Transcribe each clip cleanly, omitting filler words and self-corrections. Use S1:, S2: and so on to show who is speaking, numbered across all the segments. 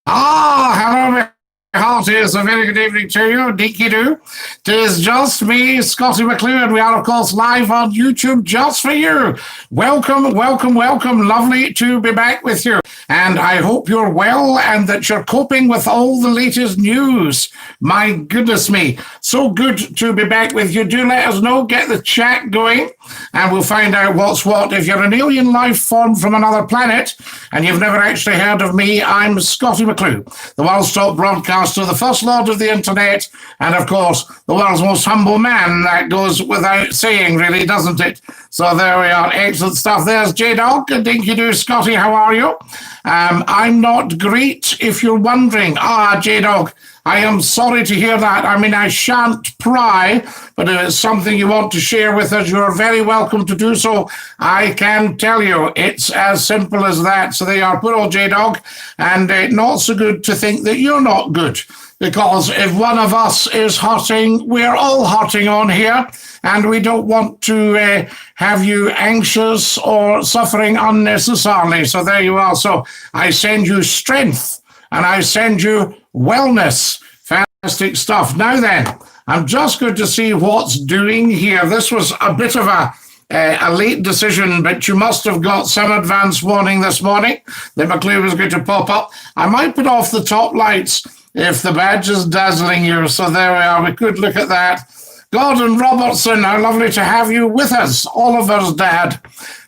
S1: Hello, my hearties. A very good evening to you, Dinky-Doo. Tis just me, Scottie McClue, and we are, of course, live on YouTube just for you. Welcome, welcome, welcome. Lovely to be back with you. And I hope you're well and that you're coping with all the latest news. My goodness me. So good to be back with you. Do let us know, get the chat going, and we'll find out what's what. If you're an alien life form from another planet and you've never actually heard of me, I'm Scottie McClue, the world's top broadcaster, the first lord of the internet, and of course, the world's most humble man. That goes without saying, really, doesn't it? So there we are. Excellent stuff. There's J-Dog and Dinky-Doo. Scottie, how are you? I'm not great, if you're wondering. J-Dog, I am sorry to hear that. I mean, I shan't pry, but if it's something you want to share with us, you're very welcome to do so. I can tell you, it's as simple as that. So they are, poor old J-Dog, and not so good to think that you're not good. Because if one of us is hurting, we're all hurting on here, and we don't want to have you anxious or suffering unnecessarily. So there you are. So I send you strength, and I send you wellness. Fantastic stuff. Now then, I'm just going to see what's doing here. This was a bit of a late decision, but you must have got some advance warning this morning that McClue was going to pop up. I might put off the top lights if the badge is dazzling you. So there we are. We could look at that. Gordon Robertson, how lovely to have you with us. Oliver's dad.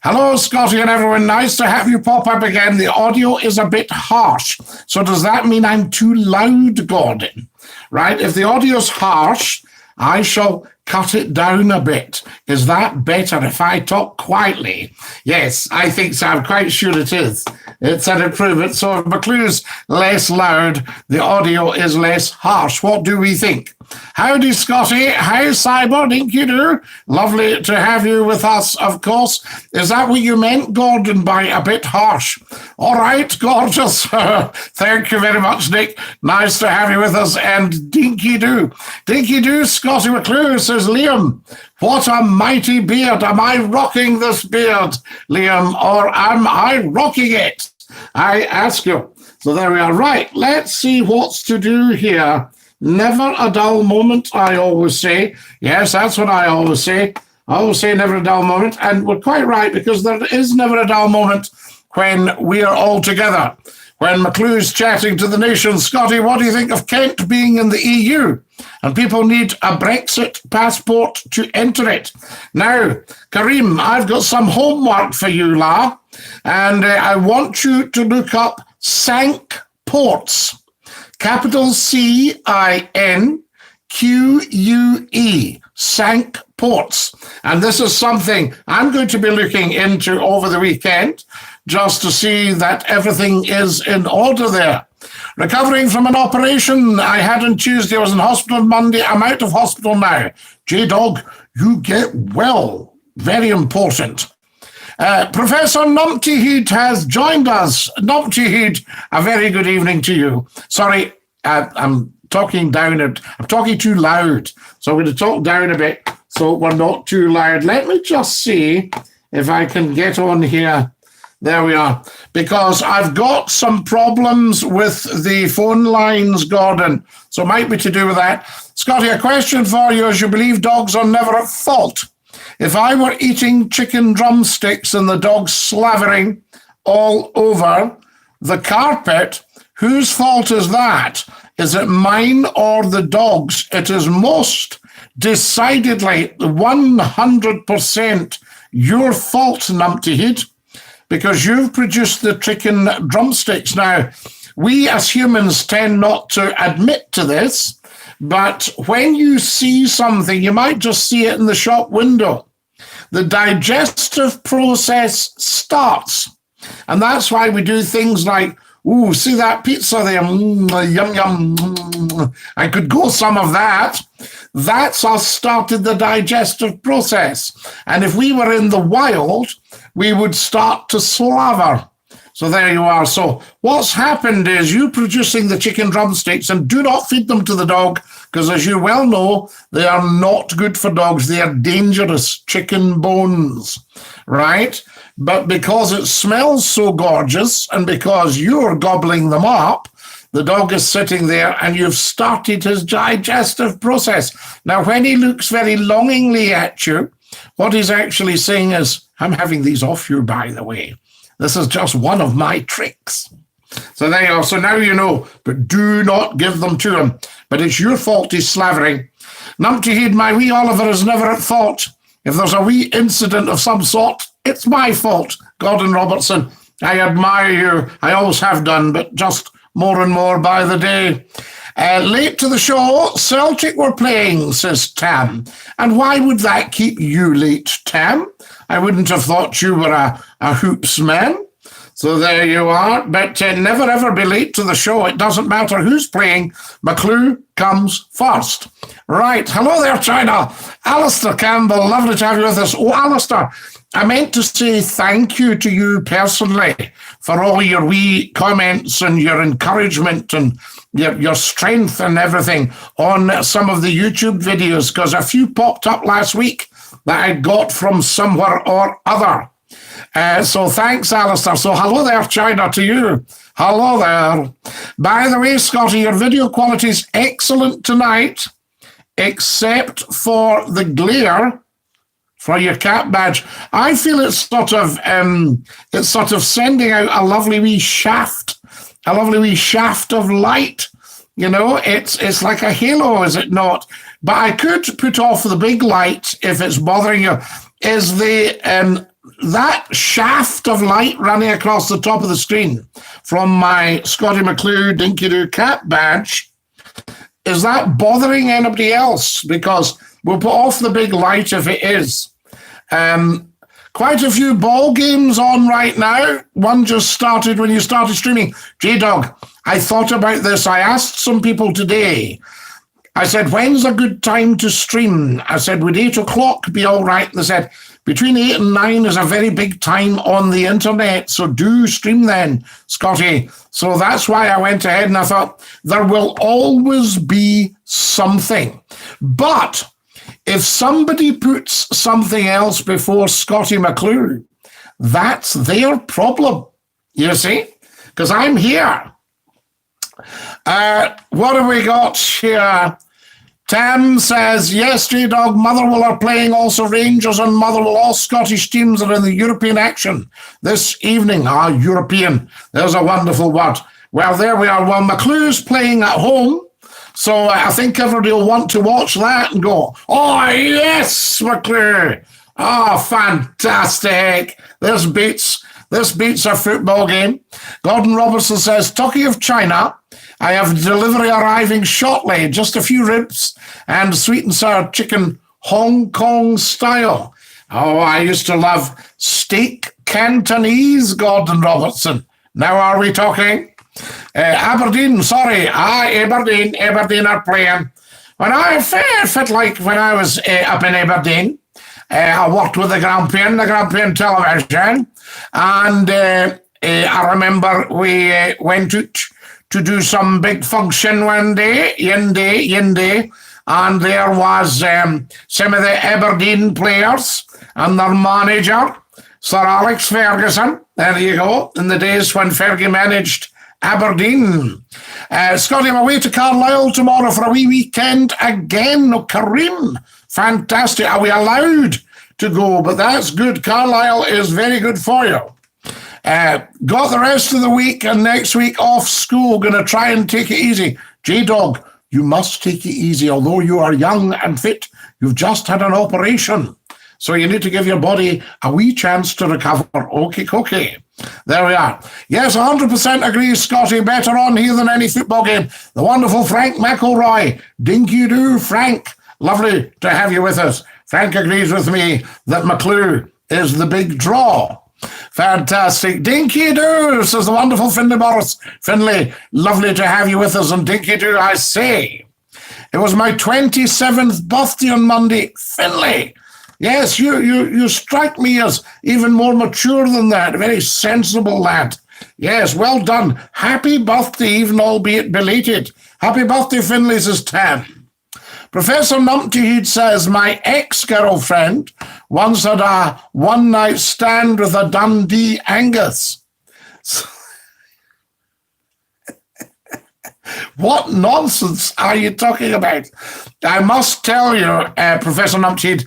S1: Hello, Scottie and everyone. Nice to have you pop up again. The audio is a bit harsh. So does that mean I'm too loud, Gordon? Right? If the audio's harsh, I shall cut it down a bit. Is that better if I talk quietly? Yes, I think so. I'm quite sure it is. It's an improvement. So if McClue's less loud, the audio is less harsh. What do we think? Howdy, Scottie. Hi, Cyber. Dinky-Doo. Lovely to have you with us, of course. Is that what you meant, Gordon, by a bit harsh? All right, gorgeous. Thank you very much, Nick. Nice to have you with us. And Dinky-Doo. Dinky-Doo, Scottie McClue, says Liam. What a mighty beard. Am I rocking this beard, Liam, or am I rocking it? I ask you. So there we are. Right, let's see what's to do here. Never a dull moment, I always say. Yes, that's what I always say. I always say never a dull moment. And we're quite right, because there is never a dull moment when we are all together. When McClue's chatting to the nation, Scottie, what do you think of Kent being in the EU? And people need a Brexit passport to enter it. Now, Kareem, I've got some homework for you, La. And I want you to look up Sank Ports. Capital C-I-N-Q-U-E, Sank Ports. And this is something I'm going to be looking into over the weekend just to see that everything is in order there. Recovering from an operation I had on Tuesday. I was in hospital on Monday. I'm out of hospital now. J-Dog, you get well. Very important. Professor Numpty-Heed has joined us. Numpty-Heed, a very good evening to you. Sorry, I'm talking down. I'm talking too loud, so I'm going to talk down a bit so we're not too loud. Let me just see if I can get on here. There we are. Because I've got some problems with the phone lines, Gordon, so it might be to do with that. Scottie, a question for you, as you believe dogs are never at fault. If I were eating chicken drumsticks and the dog slavering all over the carpet, whose fault is that? Is it mine or the dog's? It is most decidedly 100% your fault, Numpty-Heed, because you've produced the chicken drumsticks. Now, we as humans tend not to admit to this, but when you see something, you might just see it in the shop window. The digestive process starts. And that's why we do things like, ooh, see that pizza there? Yum, yum. I could go some of that. That's us started the digestive process. And if we were in the wild, we would start to slaver. So there you are. So what's happened is you producing the chicken drumsticks, and do not feed them to the dog, because as you well know, they are not good for dogs. They are dangerous chicken bones, right? But because it smells so gorgeous and because you're gobbling them up, the dog is sitting there and you've started his digestive process. Now, when he looks very longingly at you, what he's actually saying is, I'm having these off you, by the way. This is just one of my tricks. So there you go. So now you know, but do not give them to him. But it's your fault he's slavering. Numpty, my wee Oliver is never at fault. If there's a wee incident of some sort, it's my fault. Gordon Robertson, I admire you. I always have done, but just more and more by the day. Late to the show, Celtic were playing, says Tam. And why would that keep you late, Tam? I wouldn't have thought you were a hoops man. So there you are. But never ever be late to the show. It doesn't matter who's playing. McClue comes first. Right. Hello there, China. Alistair Campbell, lovely to have you with us. Oh, Alistair, I meant to say thank you to you personally for all your wee comments and your encouragement and your strength and everything on some of the YouTube videos, because a few popped up last week that I got from somewhere or other. So thanks, Alistair. So hello there, China, to you. Hello there. By the way, Scottie, your video quality is excellent tonight, except for the glare for your cat badge. I feel it's sort of sending out a lovely wee shaft of light. You know, it's like a halo, is it not? But I could put off the big light if it's bothering you. Is that shaft of light running across the top of the screen from my Scottie McClue Dinky-Doo cat badge, is that bothering anybody else? Because we'll put off the big light if it is. Quite a few ball games on right now. One just started when you started streaming. J-Dog, I thought about this. I asked some people today. I said, when's a good time to stream? I said, would 8 o'clock be all right? They said, between 8 and 9 is a very big time on the internet, so do stream then, Scottie. So that's why I went ahead and I thought, there will always be something. But if somebody puts something else before Scottie McClue, that's their problem, you see? Because I'm here. What have we got here? Tam says, yes, J-Dog, Motherwell are playing, also Rangers and Motherwell. All Scottish teams are in the European action this evening. European. There's a wonderful word. Well, there we are. Well, McClue's playing at home, so I think everybody will want to watch that and go, oh, yes, McClue. Oh, fantastic. This beats a football game. Gordon Robertson says, talking of China, I have delivery arriving shortly. Just a few ribs and sweet and sour chicken, Hong Kong style. Oh, I used to love steak Cantonese, Gordon Robertson. Now are we talking? Aberdeen, sorry. Aberdeen are playing. When I felt like when I was up in Aberdeen, I worked with the Grampian television, and I remember we went out to do some big function one day, Yinde, and there was some of the Aberdeen players and their manager, Sir Alex Ferguson. There you go, in the days when Fergie managed Aberdeen. Scottie, I'm away to Carlisle tomorrow for a wee weekend again. No, Kareem, fantastic. Are we allowed to go? But that's good. Carlisle is very good for you. Got the rest of the week and next week off school. Going to try and take it easy. J-Dog, you must take it easy. Although you are young and fit, you've just had an operation. So you need to give your body a wee chance to recover. Okay. There we are. Yes, 100% agree, Scottie. Better on here than any football game. The wonderful Frank McElroy. Dinky-Doo, Frank. Lovely to have you with us. Frank agrees with me that McClue is the big draw. Fantastic. Dinky-Doo, says the wonderful Finlay Morris. Finlay, lovely to have you with us. And Dinky-Doo, I say, it was my 27th birthday on Monday. Finlay, yes, you strike me as even more mature than that. A very sensible lad. Yes, well done. Happy birthday, even albeit belated. Happy birthday, Finlay, says Tam. Professor Numpty says, my ex-girlfriend once had a one-night stand with a Dundee Angus. What nonsense are you talking about? I must tell you, Professor Numpty,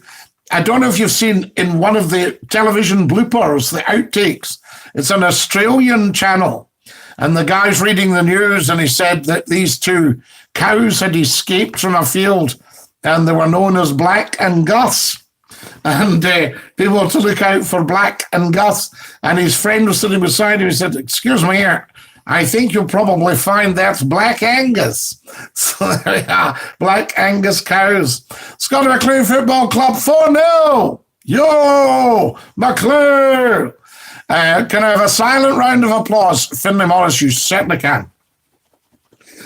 S1: I don't know if you've seen in one of the television bloopers, the outtakes. It's an Australian channel. And the guy's reading the news and he said that these two cows had escaped from a field and they were known as Black and Gus. And people were to look out for Black and Gus. And his friend was sitting beside him. He said, "Excuse me here. I think you'll probably find that's Black Angus." So there we are, Black Angus cows. Scottie McClue Football Club 4-0. Yo, McClue. Can I have a silent round of applause? Finlay Morris, you certainly can.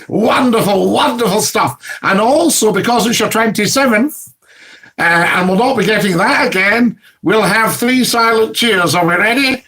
S1: Wonderful, wonderful stuff. And also, because it's your 27th, and we'll not be getting that again, we'll have 3 silent cheers. Are we ready?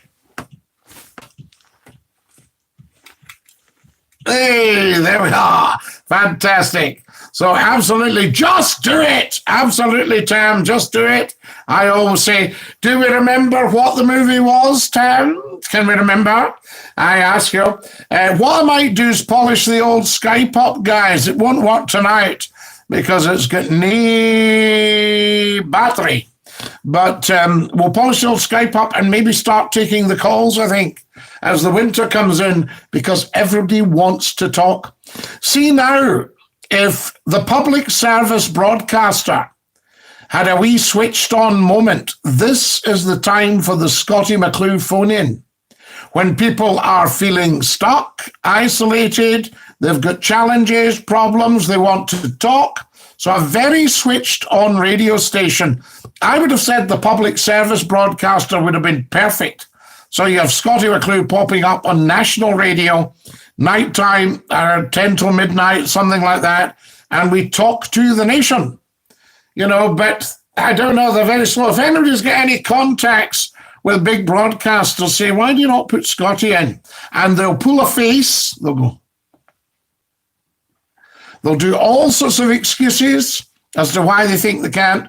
S1: Hey, there we are. Fantastic. So absolutely, just do it. Absolutely, Tam, just do it. I always say, do we remember what the movie was, Tam? Can we remember? I ask you. What I might do is polish the old SKYPE up, guys. It won't work tonight because it's got no battery. But we'll polish the old SKYPE up and maybe start taking the calls, I think, as the winter comes in, because everybody wants to talk. See now, if the public service broadcaster had a wee switched on moment, this is the time for the Scottie McClue phone in. When people are feeling stuck, isolated, they've got challenges, problems, they want to talk. So a very switched on radio station. I would have said the public service broadcaster would have been perfect. So you have Scottie McClue popping up on national radio, nighttime, 10 till midnight, something like that, and we talk to the nation. You know, but I don't know, they're very slow. If anybody's got any contacts with big broadcasters, say, why do you not put Scottie in? And they'll pull a face, they'll go. They'll do all sorts of excuses as to why they think they can't.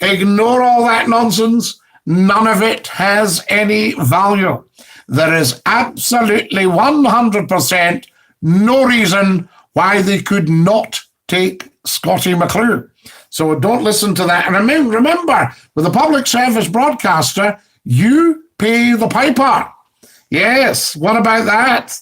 S1: Ignore all that nonsense. None of it has any value. There is absolutely 100% no reason why they could not take Scottie McClue. So don't listen to that. And remember, with a public service broadcaster, you pay the piper. Yes, what about that?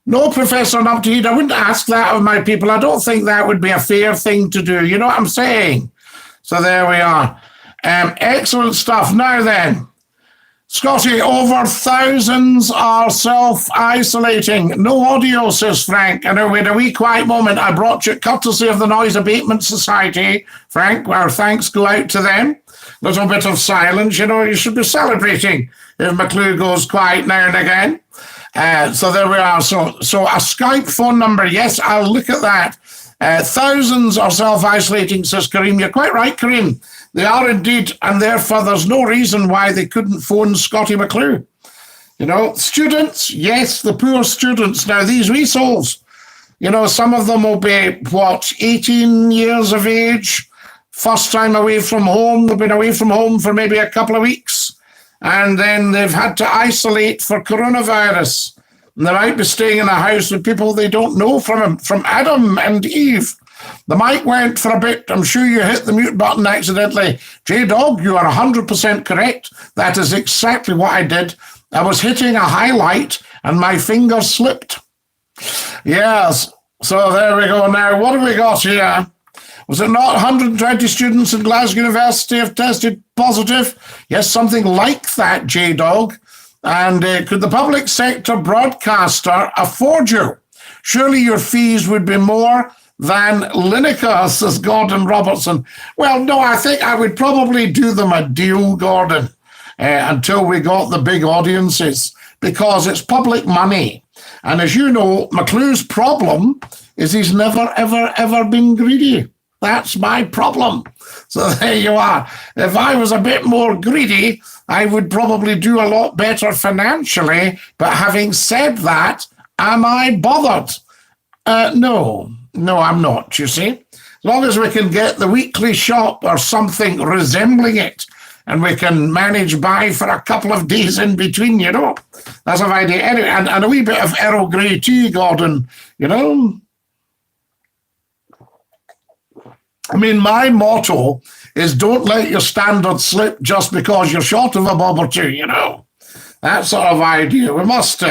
S1: No, Professor Numpty, I wouldn't ask that of my people. I don't think that would be a fair thing to do. You know what I'm saying? So there we are. Excellent stuff. Now then, Scottie, over thousands are self-isolating. No audio, says Frank. I know we had a wee quiet moment. I brought you courtesy of the Noise Abatement Society. Frank, our thanks go out to them. Little bit of silence. You know, you should be celebrating if McClue goes quiet now and again. So there we are. So a Skype phone number. Yes, I'll look at that. Thousands are self-isolating, says Kareem. You're quite right, Kareem. They are indeed, and therefore there's no reason why they couldn't phone Scottie McClue. You know, students, yes, the poor students. Now, these wee souls, you know, some of them will be, 18 years of age, first time away from home. They've been away from home for maybe a couple of weeks. And then they've had to isolate for coronavirus. And they might be staying in a house with people they don't know from Adam and Eve. The mic went for a bit. I'm sure you hit the mute button accidentally. J-Dog, you are 100% correct. That is exactly what I did. I was hitting a highlight and my finger slipped. Yes. So there we go. Now, what have we got here? Was it not 120 students in Glasgow University have tested positive? Yes, something like that, J-Dog. And could the public sector broadcaster afford you? Surely your fees would be more than Lineker, says Gordon Robertson. Well, no, I think I would probably do them a deal, Gordon, until we got the big audiences, because it's public money. And as you know, McClue's problem is he's never, ever, ever been greedy. That's my problem. So there you are. If I was a bit more greedy, I would probably do a lot better financially. But having said that, am I bothered? No, I'm not, you see. As long as we can get the weekly shop or something resembling it, and we can manage by for a couple of days in between, you know. That's an idea. Anyway, and a wee bit of Earl Grey tea, Gordon, you know. I mean, my motto is don't let your standard slip just because you're short of a bob or two, you know. That sort of idea. We must,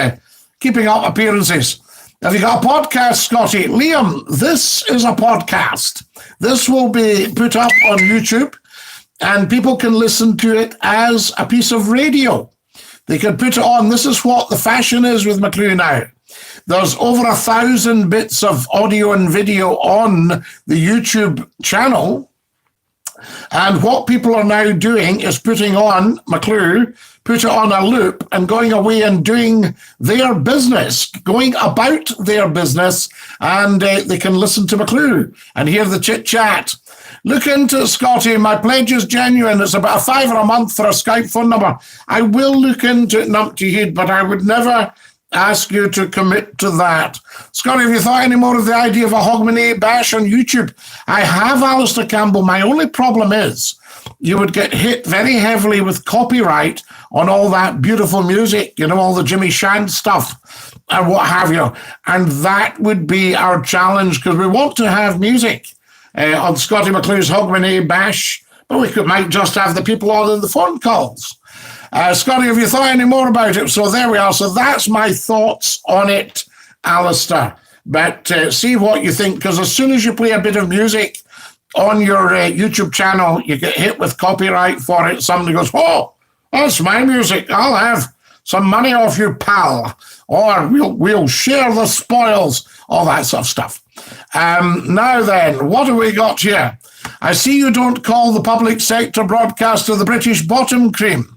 S1: keeping up appearances. Have you got a podcast, Scottie? Liam, this is a podcast. This will be put up on YouTube, and people can listen to it as a piece of radio. They can put it on. This is what the fashion is with McClue now. There's over 1,000 bits of audio and video on the YouTube channel. And what people are now doing is putting on McClue, put it on a loop and going away and doing their business, going about their business, and they can listen to McClue and hear the chit-chat. Look into it, Scottie. My pledge is genuine. It's about $5 a month for a Skype phone number. I will look into it, numpty head, but I would never ask you to commit to that. Scottie, have you thought any more of the idea of a Hogmanay bash on YouTube? I have, Alistair Campbell. My only problem is you would get hit very heavily with copyright on all that beautiful music, you know, all the Jimmy Shand stuff and what have you. And that would be our challenge, because we want to have music on Scottie McClue's Hogmanay bash, but we might just have the people on in the phone calls. Scottie, have you thought any more about it? So there we are. So that's my thoughts on it, Alistair. But see what you think, because as soon as you play a bit of music on your YouTube channel, you get hit with copyright for it. Somebody goes, oh, that's my music. I'll have some money off you, pal. Or we'll share the spoils, all that sort of stuff. Now then, what have we got here? I see you don't call the public sector broadcaster the British bottom cream.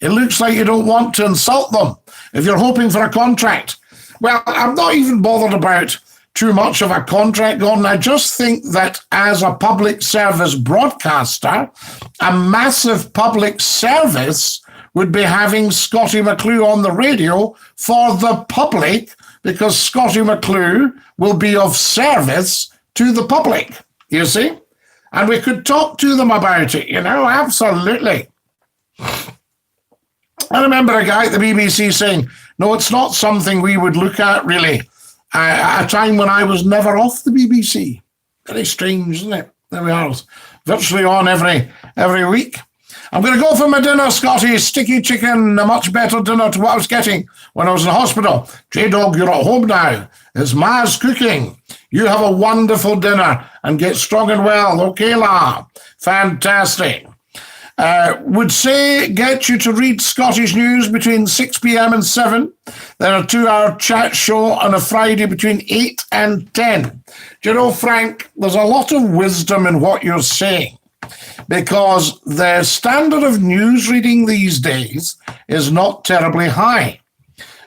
S1: It looks like you don't want to insult them if you're hoping for a contract. Well, I'm not even bothered about too much of a contract, Gordon. I just think that as a public service broadcaster, a massive public service would be having Scottie McClue on the radio for the public, because Scottie McClue will be of service to the public, you see? And we could talk to them about it, you know, absolutely. I remember a guy at the BBC saying, no, it's not something we would look at, really, at a time when I was never off the BBC. Very strange, isn't it? There we are, virtually on every week. I'm going to go for my dinner, Scottie. Sticky chicken, a much better dinner to what I was getting when I was in hospital. J-Dog, you're at home now. It's Ma's cooking. You have a wonderful dinner and get strong and well. Okay, La. Fantastic. Would say get you to read Scottish News between 6 p.m. and 7. Then a 2-hour chat show on a Friday between 8 and 10. Do you know, Frank, there's a lot of wisdom in what you're saying, because the standard of news reading these days is not terribly high.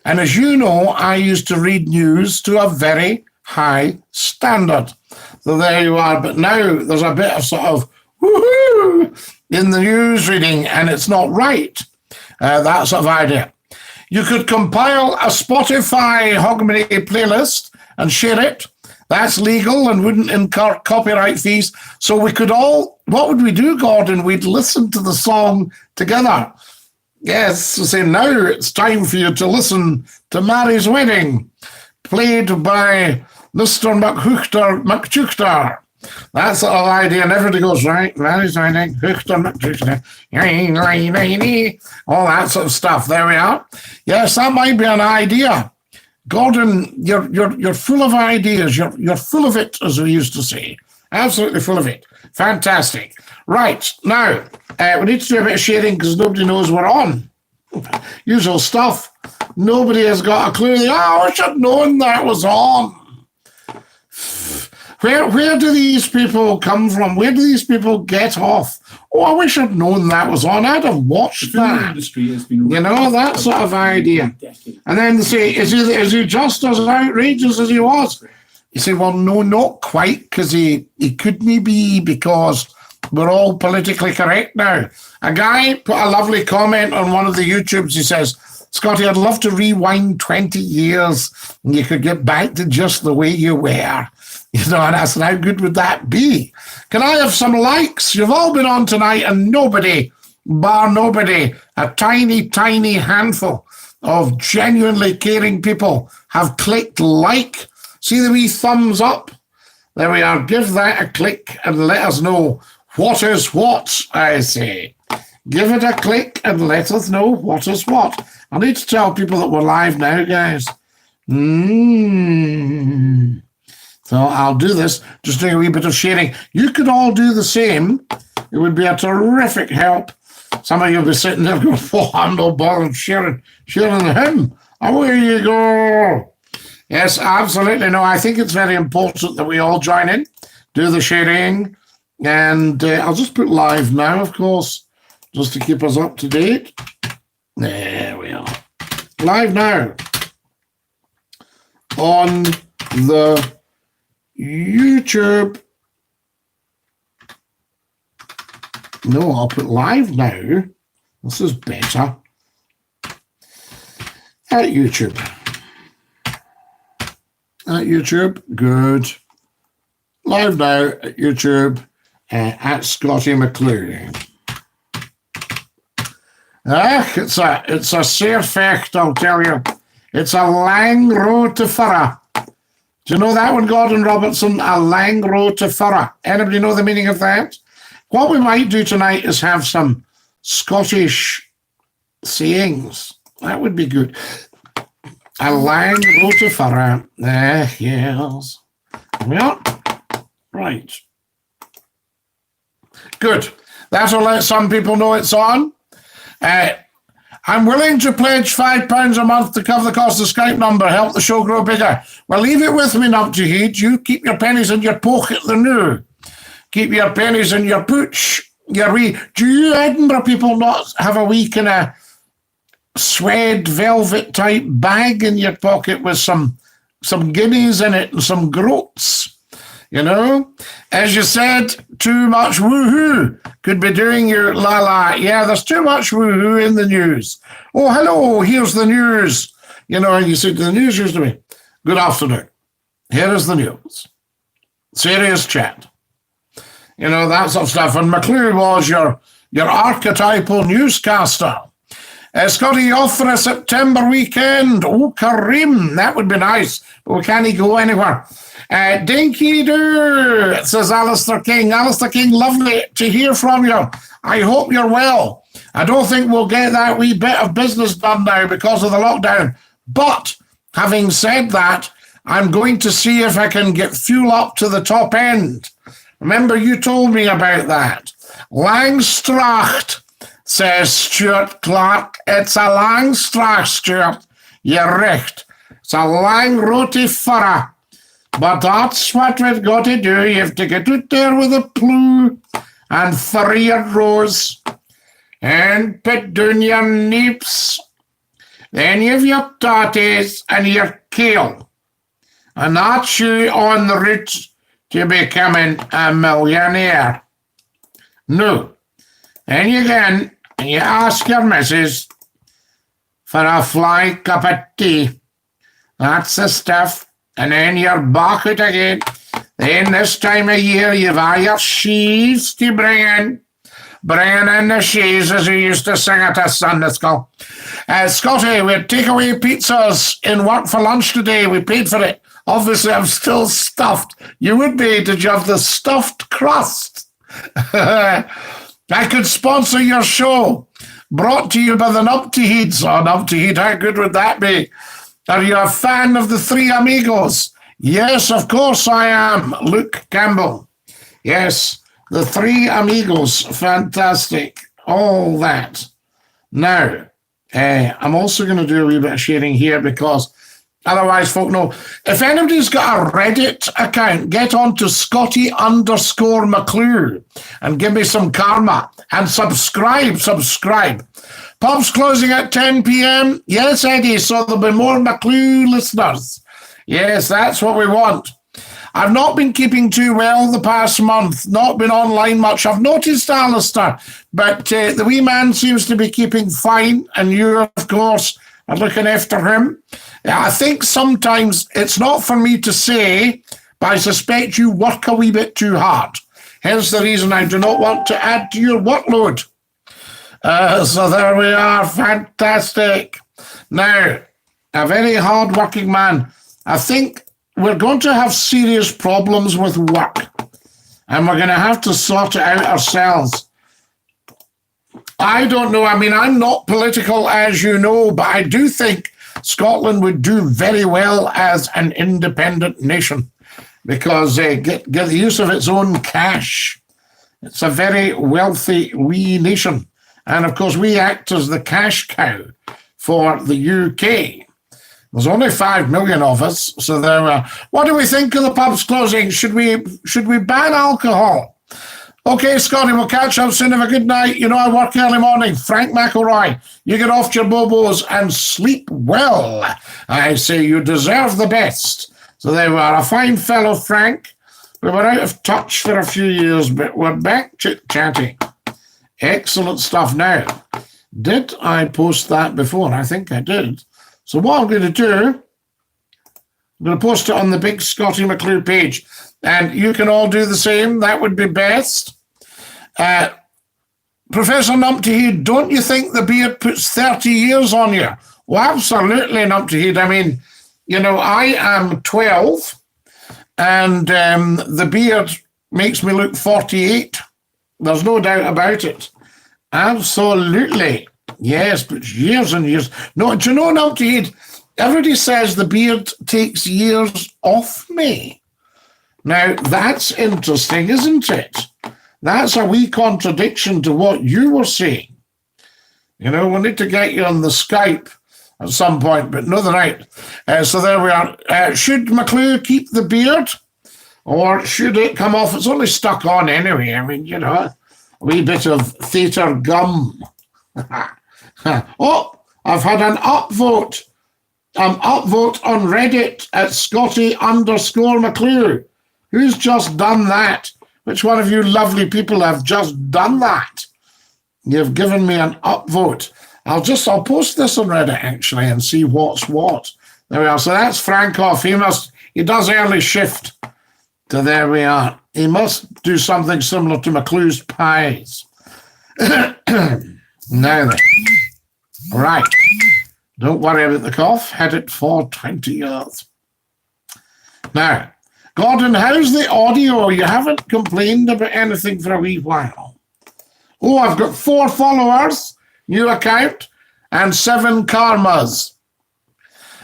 S1: And as you know, I used to read news to a very high standard. So there you are. But now there's a bit of sort of woohoo in the news reading, and it's not right. That sort of idea. You could compile a Spotify Hogmanay playlist and share it. That's legal and wouldn't incur copyright fees. So we could all, what would we do, Gordon? We'd listen to the song together. Yes, so say now it's time for you to listen to Mary's Wedding, played by Mr. McChuchter. That sort of idea, and everybody goes, right, Mary's Wedding, McChuchter, all that sort of stuff. There we are. Yes, that might be an idea. Gordon, you're full of ideas. You're full of it, as we used to say. Absolutely full of it. Fantastic. Right, now, we need to do a bit of sharing because nobody knows we're on. Usual stuff. Nobody has got a clue. Oh, I should have known that was on. Where do these people come from? Where do these people get off? Oh, I wish I'd known that was on. I'd have watched that. Industry has been, you know, that sort of idea. And then they say, is he just as outrageous as he was? You say, well, no, not quite, because he couldn't be, because we're all politically correct now. A guy put a lovely comment on one of the YouTubes. He says, Scottie, I'd love to rewind 20 years and you could get back to just the way you were. You know, and I said, how good would that be? Can I have some likes? You've all been on tonight and nobody, bar nobody, a tiny, tiny handful of genuinely caring people have clicked like. See the wee thumbs up? There we are. Give that a click and let us know what is what, I say. Give it a click and let us know what is what. I need to tell people that we're live now, guys. So I'll do this, just doing a wee bit of sharing. You could all do the same. It would be a terrific help. Some of you will be sitting there going, oh, I'm no bothered sharing him. Away you go. Yes, absolutely. No, I think it's very important that we all join in, do the sharing, and I'll just put live now, of course, just to keep us up to date. There we are. Live now on the YouTube. No, I'll put live now. This is better. At YouTube. At YouTube, good. Live now at YouTube at Scottie McClue. It's a sair fecht, I'll tell you. It's a lang road to furrow. Do you know that one, Gordon Robertson? A lang road to furrow. Anybody know the meaning of that? What we might do tonight is have some Scottish sayings. That would be good. A lang road to furrow. Yes. Yeah. Right. Good. That'll let some people know it's on. I'm willing to pledge £5 a month to cover the cost of the Skype number, help the show grow bigger. Well, leave it with me, ToThe. You keep your pennies in your pocket, the new. Keep your pennies in your pooch. Your wee. Do you Edinburgh people not have a wee kind of suede velvet type bag in your pocket with some guineas in it and some groats? You know, as you said, too much woohoo could be doing your la-la. Yeah, there's too much woohoo in the news. Oh, hello, here's the news. You know, and you say to the news used to be, good afternoon. Here is the news. Serious chat. You know, that sort of stuff. And McClue was your archetypal newscaster. Scottie, off for a September weekend. Oh, Kareem, that would be nice, but we can't go anywhere. Dinky-Doo, says Alistair King. Alistair King, lovely to hear from you. I hope you're well. I don't think we'll get that wee bit of business done now because of the lockdown. But having said that, I'm going to see if I can get fuel up to the top end. Remember, you told me about that. Langstracht, says Stuart Clark. It's a Langstracht, Stuart. You're right. It's a lang roti furrow. But that's what we've got to do. You have to get out there with a plough and furrow your rows and put down your neeps. Then you have your tatties and your kale. And that's you on the route to becoming a millionaire. No. Then you go and you ask your missus for a fly cup of tea. That's the stuff. And then you're back out again. Then this time of year, you've all your sheaves to bring in. Bringing in the sheaves, as we used to sing at a Sunday school. Scottie, we had takeaway pizzas in work for lunch today. We paid for it. Obviously, I'm still stuffed. You would be, did you have the stuffed crust? I could sponsor your show. Brought to you by the Nupty-Heeds. Oh, Nupty-Heed, how good would that be? Are you a fan of the Three Amigos? Yes, of course I am. Luke Campbell. Yes, the Three Amigos. Fantastic. All that. Now, I'm also going to do a wee bit of sharing here because otherwise folk know. If anybody's got a Reddit account, get on to Scottie_McClue and give me some karma and subscribe. Pub's closing at 10 p.m. Yes, Eddie, so there'll be more McClue listeners. Yes, that's what we want. I've not been keeping too well the past month, not been online much. I've noticed, Alistair, but the wee man seems to be keeping fine, and you, of course, are looking after him. I think sometimes it's not for me to say, but I suspect you work a wee bit too hard. Hence the reason I do not want to add to your workload. So there we are. Fantastic. Now, a very hard-working man. I think we're going to have serious problems with work, and we're going to have to sort it out ourselves. I don't know. I mean, I'm not political, as you know, but I do think Scotland would do very well as an independent nation because get the use of its own cash. It's a very wealthy wee nation. And, of course, we act as the cash cow for the UK. There's only 5 million of us, so there are. What do we think of the pubs closing? Should we ban alcohol? Okay, Scottie, we'll catch up soon. Have a good night. You know I work early morning. Frank McElroy, you get off your bobos and sleep well. I say you deserve the best. So there we are. A fine fellow, Frank. We were out of touch for a few years, but we're back chit-chatting. Excellent stuff. Now, did I post that before? I think I did. So what I'm going to do, I'm going to post it on the big Scottie McClue page. And you can all do the same. That would be best. Professor Numpty, don't you think the beard puts 30 years on you? Well, absolutely, Numpty. I mean, you know, I am 12, and the beard makes me look 48. There's no doubt about it. Absolutely. Yes, but years and years. No, do you know, Numpty, everybody says the beard takes years off me. Now, that's interesting, isn't it? That's a wee contradiction to what you were saying. You know, we need to get you on the Skype at some point, but no, they're right. So there we are. Should McClue keep the beard, or should it come off? It's only stuck on anyway. I mean, you know, a wee bit of theatre gum. Oh, I've had an upvote. Upvote on Reddit at Scottie_McClue. Who's just done that? Which one of you lovely people have just done that? You've given me an upvote. I'll post this on Reddit actually and see what's what. There we are. So that's Frank off. He does early shift. So there we are. He must do something similar to McClue's pies. Now then. Right. Don't worry about the cough. Had it for 20 years. Now, Gordon, how's the audio? You haven't complained about anything for a wee while. Oh, I've got 4 followers, new account, and 7 karmas.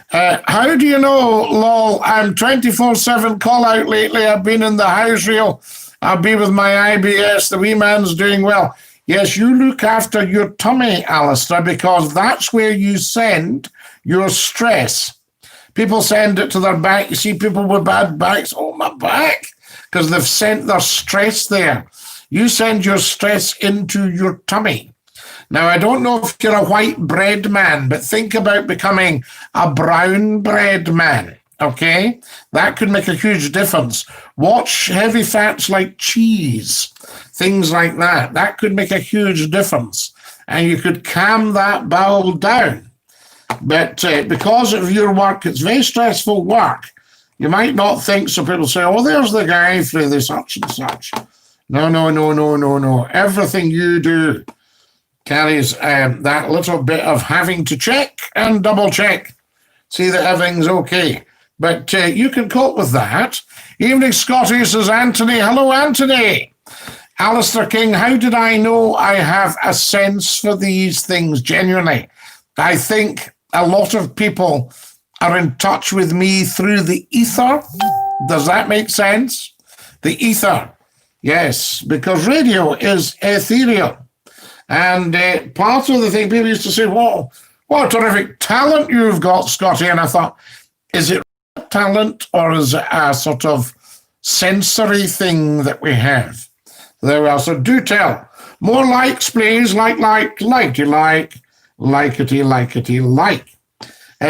S1: How do you know, lol, I'm 24/7 call out lately. I've been in the house reel. I'll be with my IBS. The wee man's doing well. Yes, you look after your tummy, Alistair, because that's where you send your stress. People send it to their back. You see people with bad backs, oh, my back, because they've sent their stress there. You send your stress into your tummy. Now, I don't know if you're a white bread man, but think about becoming a brown bread man, okay? That could make a huge difference. Watch heavy fats like cheese, things like that. That could make a huge difference. And you could calm that bowel down. But because of your work, it's very stressful work. You might not think, so people say, oh, there's the guy through the such and such. No. Everything you do carries that little bit of having to check and double check, see that everything's okay. But you can cope with that. Evening, Scottie, says Anthony. Hello, Anthony. Alistair King, how did I know I have a sense for these things? Genuinely, I think a lot of people are in touch with me through the ether. Does that make sense? The ether, yes, because radio is ethereal. And part of the thing, people used to say, whoa, what a terrific talent you've got, Scottie. And I thought, is it talent or is it a sort of sensory thing that we have? There we are. So do tell. More likes, please. Likety, like.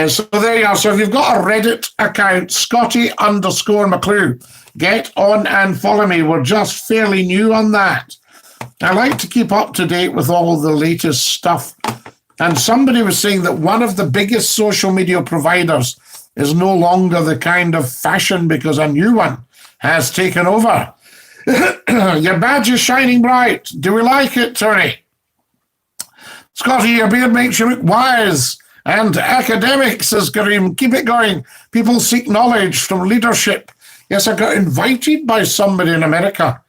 S1: So there you are. So if you've got a Reddit account, Scottie_McClue, get on and follow me. We're just fairly new on that. I like to keep up to date with all the latest stuff. And somebody was saying that one of the biggest social media providers is no longer the kind of fashion because a new one has taken over. Your badge is shining bright. Do we like it, Tony? Scottie, your beard makes you look wise and academic, says Kareem. Keep it going. People seek knowledge from leadership. Yes, I got invited by somebody in America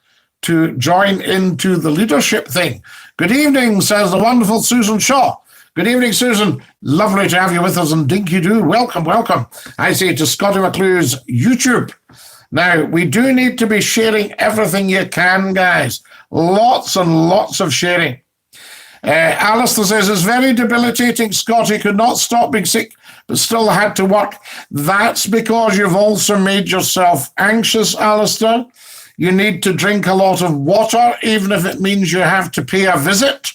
S1: to join into the leadership thing. Good evening, says the wonderful Susan Shaw. Good evening, Susan. Lovely to have you with us on Dinky-Doo. Welcome, welcome. I say to Scottie McClue's YouTube. Now, we do need to be sharing everything you can, guys. Lots and lots of sharing. Alistair says, it's very debilitating. Scottie could not stop being sick, but still had to work. That's because you've also made yourself anxious, Alistair. You need to drink a lot of water, even if it means you have to pay a visit.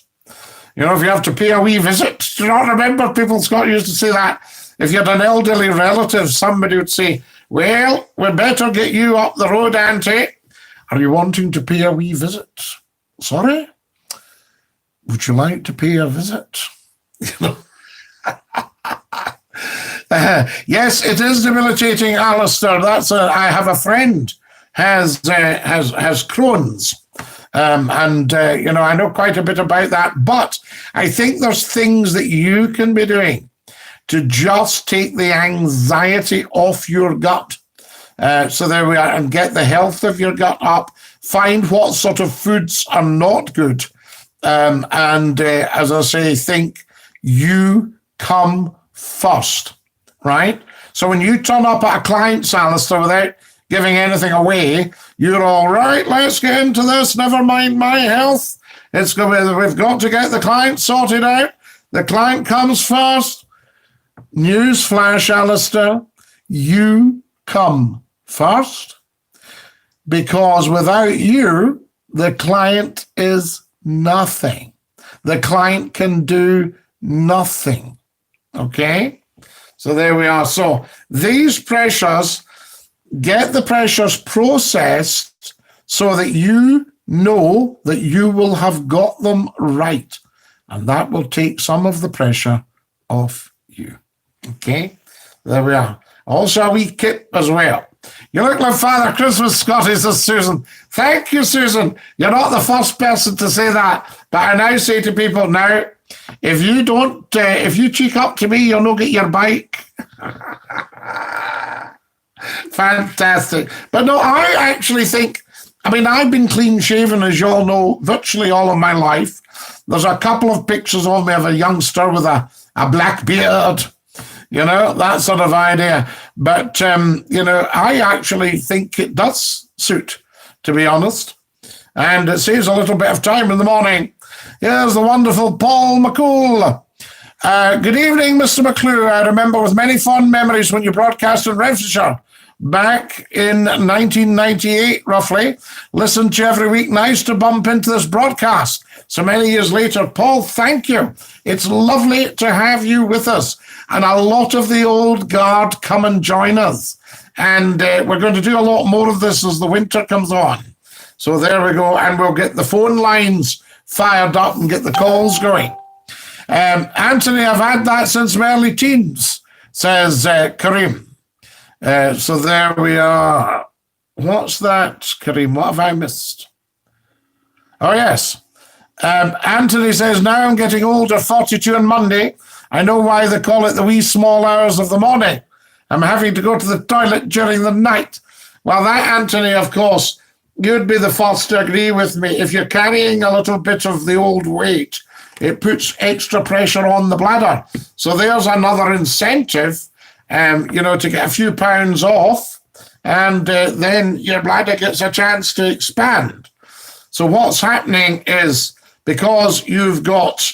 S1: You know, if you have to pay a wee visit. Do you not remember people, Scott, used to say that? If you had an elderly relative, somebody would say, well, we better get you up the road, Auntie. Are you wanting to pay a wee visit? Sorry? Would you like to pay a visit? Yes, it is debilitating, Alistair. I have a friend has Crohn's. I know quite a bit about that, but I think there's things that you can be doing to just take the anxiety off your gut. So there we are, and get the health of your gut up. Find what sort of foods are not good. As I say, think you come first, right? So when you turn up at a client's, Alistair, without giving anything away, you're all right, let's get into this, never mind my health. We've got to get the client sorted out. The client comes first. Newsflash, Alistair, you come first, because without you, the client is nothing. The client can do nothing. Okay? So there we are. So these pressures, get the pressures processed so that you know that you will have got them right. And that will take some of the pressure off you. Okay? There we are. Also a wee kip as well. You look like Father Christmas, Scottie, says Susan. Thank you, Susan. You're not the first person to say that. But I now say to people, now, if you cheek up to me, you'll not get your bike. Fantastic. But no, I actually think, I've been clean shaven, as you all know, virtually all of my life. There's a couple of pictures of me of a youngster with a black beard, that sort of idea. But, I actually think it does suit, to be honest. And it saves a little bit of time in the morning. Here's the wonderful Paul McClue. Good evening, Mr. McClue. I remember with many fond memories when you broadcast in Renfrewshire back in 1998, roughly. Listened to you every week. Nice to bump into this broadcast so many years later. Paul, thank you. It's lovely to have you with us. And a lot of the old guard come and join us. And we're going to do a lot more of this as the winter comes on. So there we go. And we'll get the phone lines fired up and get the calls going. Anthony, I've had that since my early teens, says Kareem. So there we are. What's that, Kareem? What have I missed? Oh, yes. Anthony says, now I'm getting older, 42 on Monday. I know why they call it the wee small hours of the morning. I'm having to go to the toilet during the night. Well, that, Anthony, of course, you'd be the first to agree with me. If you're carrying a little bit of the old weight, it puts extra pressure on the bladder. So there's another incentive, to get a few pounds off, and then your bladder gets a chance to expand. So what's happening is, because you've got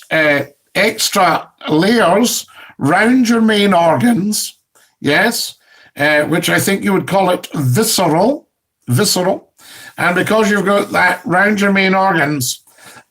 S1: extra layers round your main organs, yes, which I think you would call it visceral, and because you've got that round your main organs,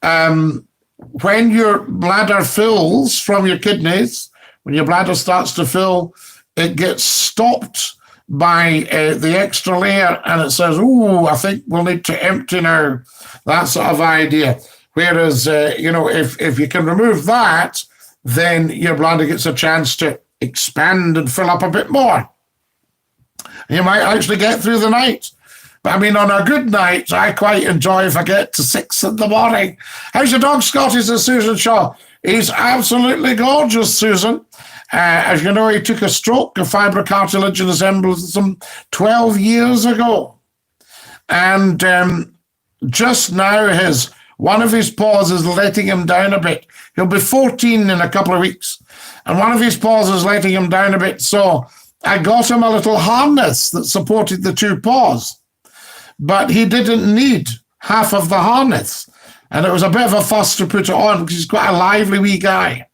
S1: when your bladder fills from your kidneys, when your bladder starts to fill, it gets stopped by the extra layer, and it says, "Ooh, I think we'll need to empty now." That sort of idea. Whereas, you know, if you can remove that, then your bladder gets a chance to expand and fill up a bit more. You might actually get through the night. But I mean, on a good night, I quite enjoy if I get to 6 in the morning. How's your dog, Scottie? Says Susan Shaw. He's absolutely gorgeous, Susan. As you know, he took a stroke of fibrocartilage in his embolism 12 years ago. And just now, one of his paws is letting him down a bit. He'll be 14 in a couple of weeks. And one of his paws is letting him down a bit. So I got him a little harness that supported the 2 paws. But he didn't need half of the harness. And it was a bit of a fuss to put it on because he's quite a lively wee guy.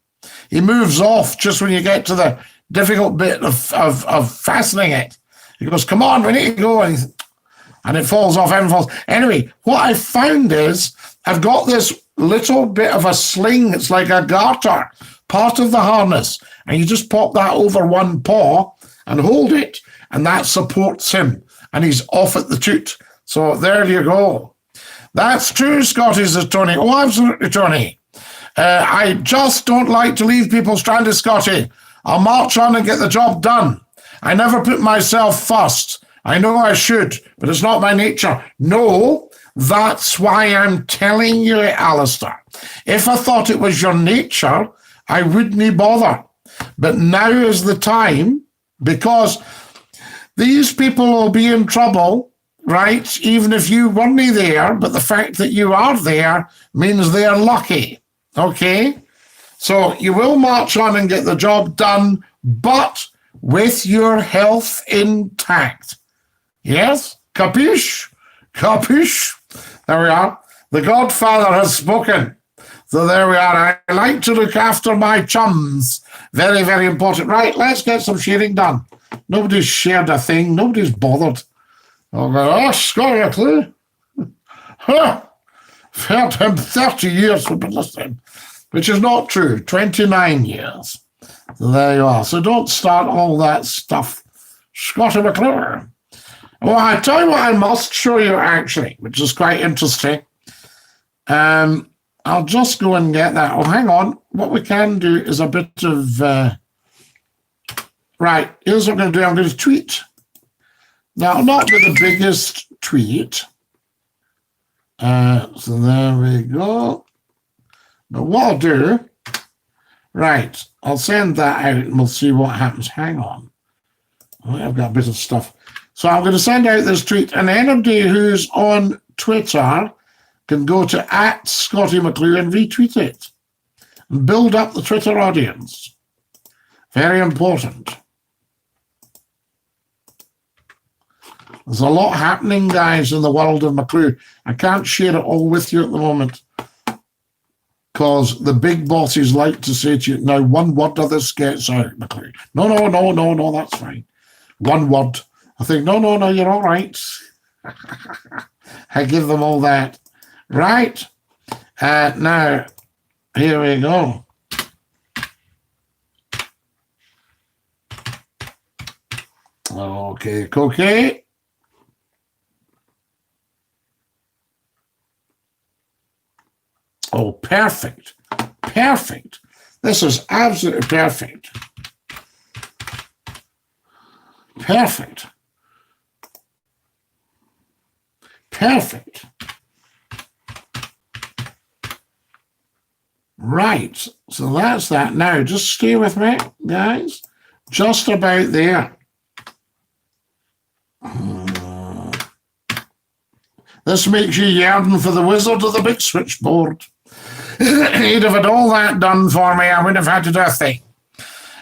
S1: He moves off just when you get to the difficult bit of fastening it. He goes, "Come on, we need to go." And it falls off and falls. Anyway, what I found is I've got this little bit of a sling. It's like a garter, part of the harness. And you just pop that over one paw and hold it, and that supports him. And he's off at the toot. So there you go. That's true, Scottie, says Tony. Oh, absolutely, Tony. I just don't like to leave people stranded, Scottie. I'll march on and get the job done. I never put myself first. I know I should, but it's not my nature. No, that's why I'm telling you, Alistair. If I thought it was your nature, I wouldn't bother. But now is the time, because these people will be in trouble, right? Even if you weren't there, but the fact that you are there means they're lucky, okay? So you will march on and get the job done, but with your health intact. Yes? Capiche? Capiche? There we are. The Godfather has spoken. So there we are. I like to look after my chums. Very, very important. Right, let's get some sharing done. Nobody's shared a thing. Nobody's bothered. Oh, Scottie McClue. Huh. Heard him 30 years we've been listening, which is not true. 29 years. So there you are. So don't start all that stuff. Scottie McClue. Well, I tell you what I must show you, actually, which is quite interesting. I'll just go and get that. Oh, hang on. What we can do is a bit of... right, here's what I'm going to do. I'm going to tweet. Now, not with the biggest tweet. So there we go. But what I'll do... Right, I'll send that out and we'll see what happens. Hang on. I've got a bit of stuff. So I'm going to send out this tweet, and anybody who's on Twitter can go to @Scottie McClue and retweet it and build up the Twitter audience. Very important. There's a lot happening, guys, in the world of McClue. I can't share it all with you at the moment because the big bosses like to say to you, now, one word of this gets out, McClue. No, that's fine. One word. I think, no, you're all right. I give them all that. Right. Now, here we go. Okay. Oh, perfect. This is absolutely perfect. Perfect. Right, so that's that. Now, just stay with me, guys. Just about there. This makes you yearn for the wizard of the big switchboard. He'd have had all that done for me. I wouldn't have had to do a thing.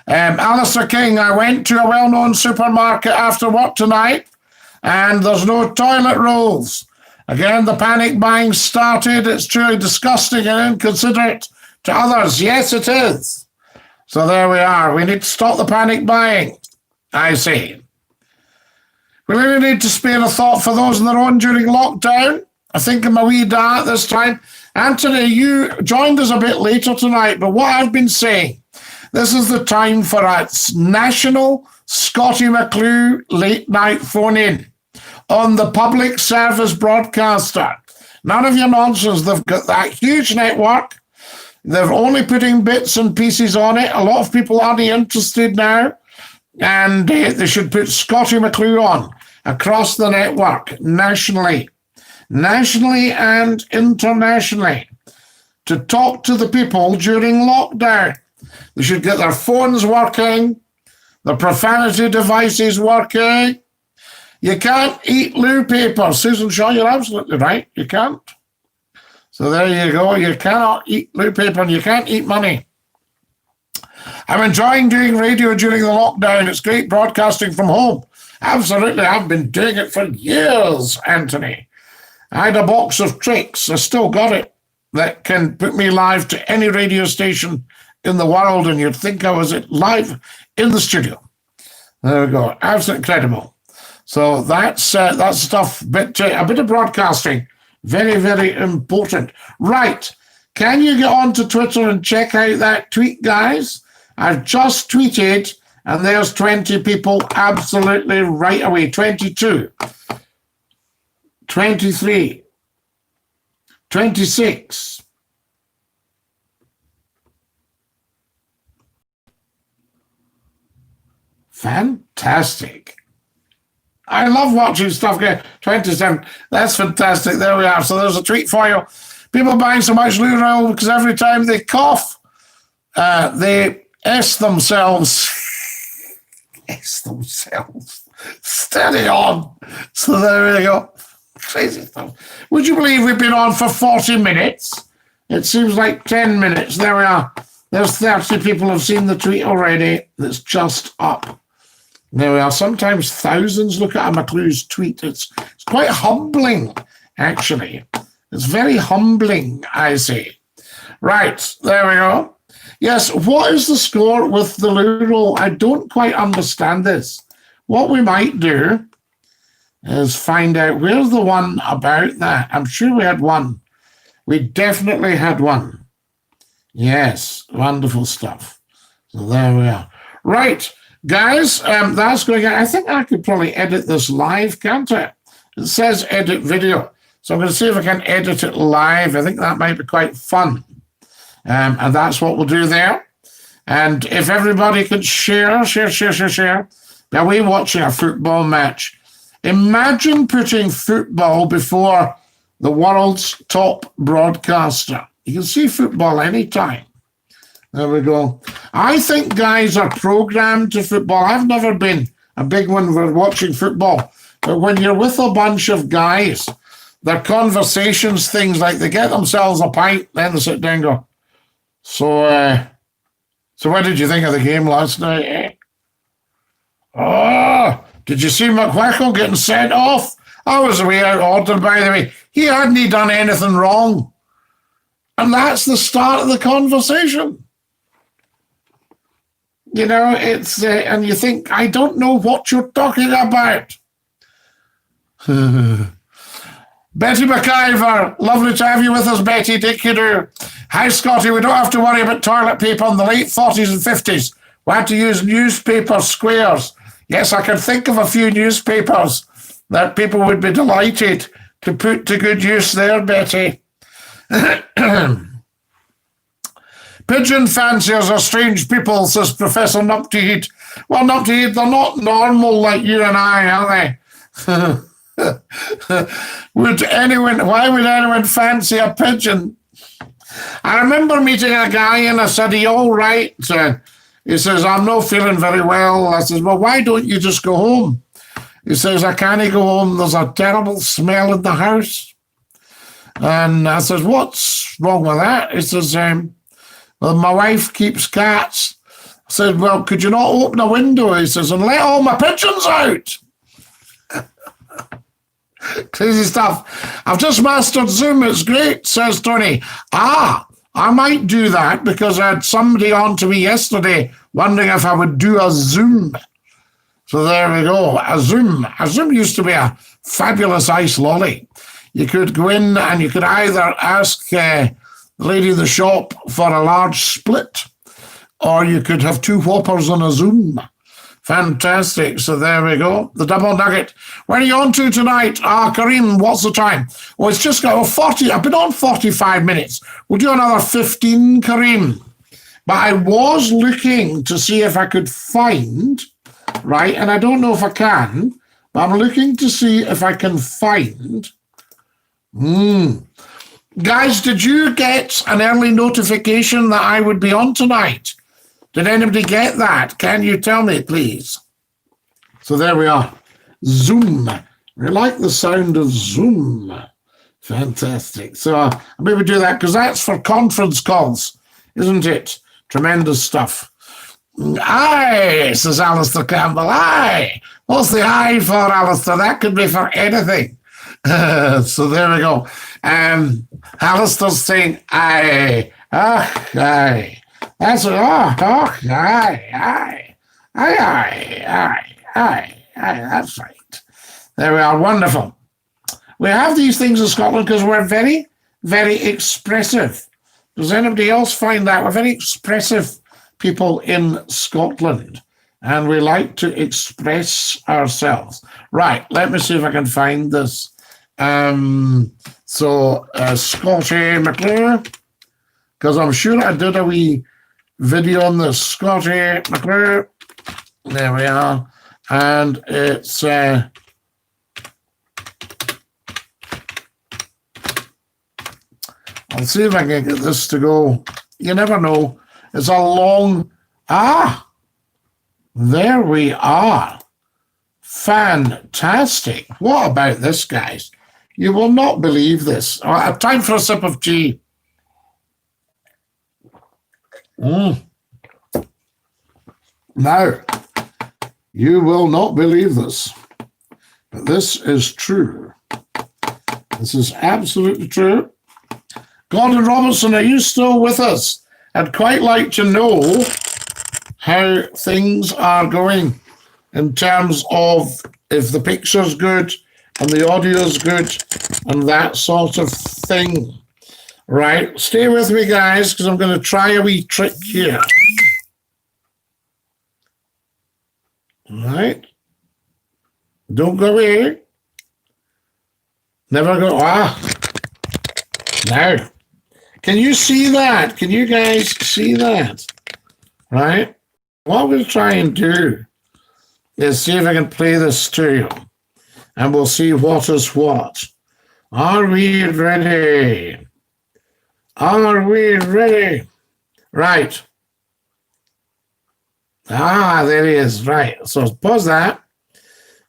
S1: Alistair King, I went to a well-known supermarket after work tonight, and there's no toilet rolls. Again, the panic buying started. It's truly disgusting and inconsiderate to others. Yes, it is. So there we are. We need to stop the panic buying, I say. We really need to spare a thought for those on their own during lockdown. I think I'm a wee dad this time. Anthony, you joined us a bit later tonight, but what I've been saying, This is the time for a national Scottie McClue late night phone in on the public service broadcaster. None of your nonsense. They've got that huge network. They're only putting bits and pieces on it. A lot of people aren't interested now. And they should put Scottie McClue on across the network, nationally and internationally, to talk to the people during lockdown. They should get their phones working, their profanity devices working. You can't eat loo paper. Susan Shaw, you're absolutely right. You can't. So there you go. You cannot eat loo paper and you can't eat money. I'm enjoying doing radio during the lockdown. It's great broadcasting from home. Absolutely. I've been doing it for years, Anthony. I had a box of tricks. I still got it. That can put me live to any radio station in the world, and you'd think I was live in the studio. There we go. Absolutely incredible. So that's stuff. A bit of broadcasting. Very, very important. Right. Can you get on to Twitter and check out that tweet, guys? I've just tweeted, and there's 20 people absolutely right away. 22. 23. 26. Fantastic. I love watching stuff get 27. That's fantastic. There we are. So there's a tweet for you. People buying so much loo oil because every time they cough, they S themselves. S themselves. Steady on. So there we go. Crazy stuff. Would you believe we've been on for 40 minutes? It seems like 10 minutes. There we are. There's 30 people have seen the tweet already. That's just up. There we are. Sometimes thousands look at a McClue's tweet. It's quite humbling, actually. It's very humbling, I say. Right, there we go. Yes, what is the score with the loo roll? I don't quite understand this. What we might do is find out where's the one about that. I'm sure we had one. We definitely had one. Yes, wonderful stuff. So there we are. Right, guys, that's going to... I think I could probably edit this live, can't I? It says edit video. So I'm going to see if I can edit it live. I think that might be quite fun. And that's what we'll do there. And if everybody could share. Now, we're watching a football match. Imagine putting football before the world's top broadcaster. You can see football anytime. There we go. I think guys are programmed to football. I've never been a big one for watching football. But when you're with a bunch of guys, their conversations, things like they get themselves a pint, then they sit down and go, So what did you think of the game last night, eh? Oh, did you see McClue getting sent off? I was way out of order, by the way. He hadn't done anything wrong. And that's the start of the conversation. You know, it's, and you think, I don't know what you're talking about. Betty McIver, lovely to have you with us, Betty. Dinky-Doo. Hi, Scottie. We don't have to worry about toilet paper in the late 40s and 50s. We had to use newspaper squares. Yes, I can think of a few newspapers that people would be delighted to put to good use there, Betty. Pigeon fanciers are strange people, says Professor Numpty-Heed. Well, Numpty-Heed, they're not normal like you and I, are they? Why would anyone fancy a pigeon? I remember meeting a guy and I said, "Are you all right?" He says, "I'm not feeling very well." I says, "Well, why don't you just go home?" He says, "I can't go home. There's a terrible smell in the house." And I says, "What's wrong with that?" He says, "Well, my wife keeps cats." I said, "Well, could you not open a window?" He says, "And let all my pigeons out." Crazy stuff. I've just mastered Zoom. It's great, says Tony. I might do that because I had somebody on to me yesterday wondering if I would do a Zoom. So there we go. A Zoom. A Zoom used to be a fabulous ice lolly. You could go in and you could either ask the lady in the shop for a large split, or you could have 2 Whoppers on a Zoom. Fantastic. So there we go. The double nugget. Where are you on to tonight? Kareem, what's the time? Oh, it's just got 40. I've been on 45 minutes. We'll do another 15, Kareem. But I was looking to see if I could find, right, and I don't know if I can, but I'm looking to see if I can find. Guys, did you get an early notification that I would be on tonight? Did anybody get that? Can you tell me, please? So there we are. Zoom. We like the sound of Zoom. Fantastic. So I'll maybe do that because that's for conference calls, isn't it? Tremendous stuff. Aye, says Alistair Campbell. Aye. What's the aye for, Alistair? That could be for anything. So there we go. Alistair's saying aye. Aye. That's it. Aye. That's right. There we are. Wonderful. We have these things in Scotland because we're very, very expressive. Does anybody else find that? We're very expressive people in Scotland, and we like to express ourselves. Right. Let me see if I can find this. Scottie McClue, because I'm sure I did a wee video on the Scottie McClue. There we are. And it's I'll see if I can get this to go. You never know. It's a long there we are. Fantastic. What about this, guys? You will not believe this. Time for a sip of tea. Now, you will not believe this, but this is true. This is absolutely true. Gordon Robertson, are you still with us? I'd quite like to know how things are going in terms of if the picture's good and the audio's good and that sort of thing. Right, stay with me, guys, because I'm going to try a wee trick here. All right. Don't go away. Never go. Now. Can you see that? Can you guys see that? Right? What we'll try and do is see if I can play this to you. And we'll see what is what. Are we ready? Are we ready? Right. There he is. Right. So pause that.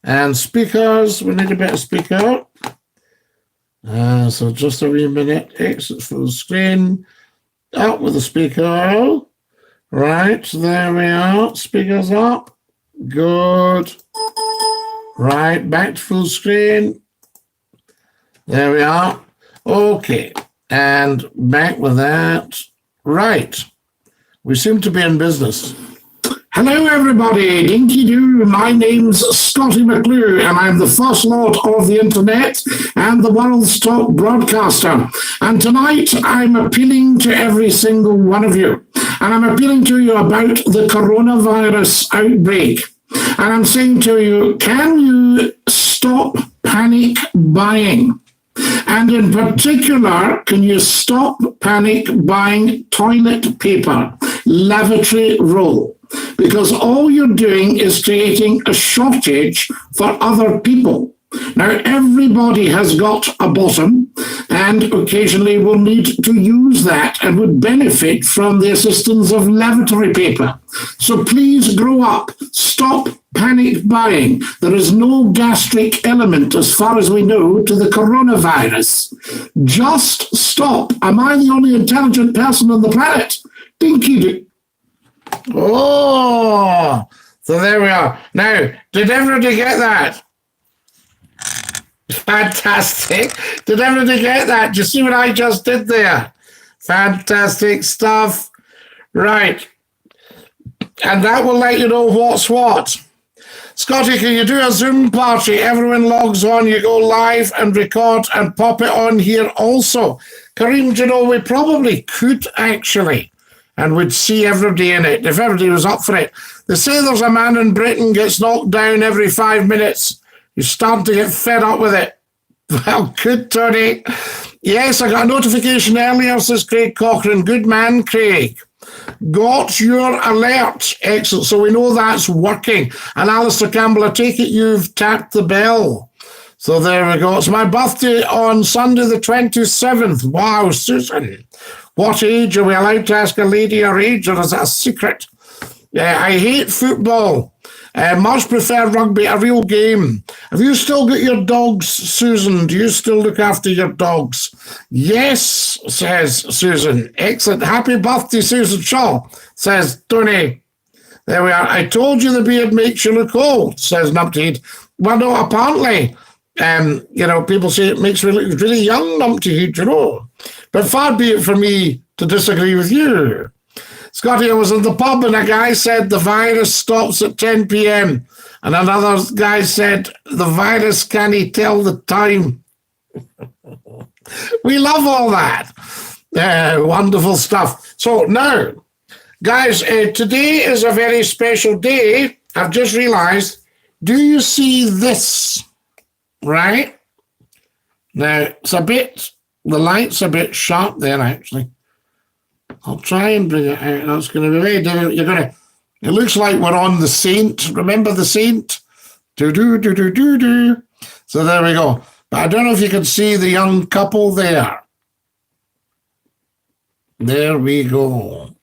S1: And speakers, we need a bit of speaker. So just a wee minute. Exit full screen. Up with the speaker. Right. There we are. Speakers up. Good. Right. Back to full screen. There we are. Okay. And back with that. Right. We seem to be in business. Hello, everybody. Dinky-Doo. My name's Scottie McClue, and I'm the First Lord of the Internet and the world's top broadcaster. And tonight, I'm appealing to every single one of you. And I'm appealing to you about the coronavirus outbreak. And I'm saying to you, can you stop panic buying? And in particular, can you stop panic buying toilet paper, lavatory roll? Because all you're doing is creating a shortage for other people. Now, everybody has got a bottom and occasionally will need to use that and would benefit from the assistance of lavatory paper. So please grow up. Stop panic buying. There is no gastric element, as far as we know, to the coronavirus. Just stop. Am I the only intelligent person on the planet? Dinky-Doo. Oh, so there we are. Now, did everybody get that? Fantastic. Did everybody get that? Do you see what I just did there? Fantastic stuff. Right. And that will let you know what's what. Scottie, can you do a Zoom party? Everyone logs on, you go live and record and pop it on here also. Kareem, do you know, we probably could actually. and would see everybody in it, if everybody was up for it. They say there's a man in Britain gets knocked down every 5 minutes. He's starting to get fed up with it. Well, good, Tony. Yes, I got a notification earlier, says Craig Cochrane. Good man, Craig. Got your alert. Excellent. So we know that's working. And Alistair Campbell, I take it you've tapped the bell. So there we go. It's my birthday on Sunday the 27th. Wow, Susan. What age? Are we allowed to ask a lady her age, or is that a secret? I hate football. Much prefer rugby, a real game. Have you still got your dogs, Susan? Do you still look after your dogs? Yes, says Susan. Excellent. Happy birthday, Susan Shaw, says Tony. There we are. I told you the beard makes you look old, says Numpty. Well, no, apparently, people say it makes me look really young, Numpty, But far be it for me to disagree with you. Scottie, I was in the pub and a guy said the virus stops at 10 p.m. And another guy said the virus can't tell the time. We love all that. Wonderful stuff. So now, guys, today is a very special day. I've just realized, do you see this? Right? Now, the light's a bit sharp there, actually. I'll try and bring it out. That's going to be very difficult. It looks like we're on the Saint. Remember the Saint? Do. So there we go. But I don't know if you can see the young couple there. There we go.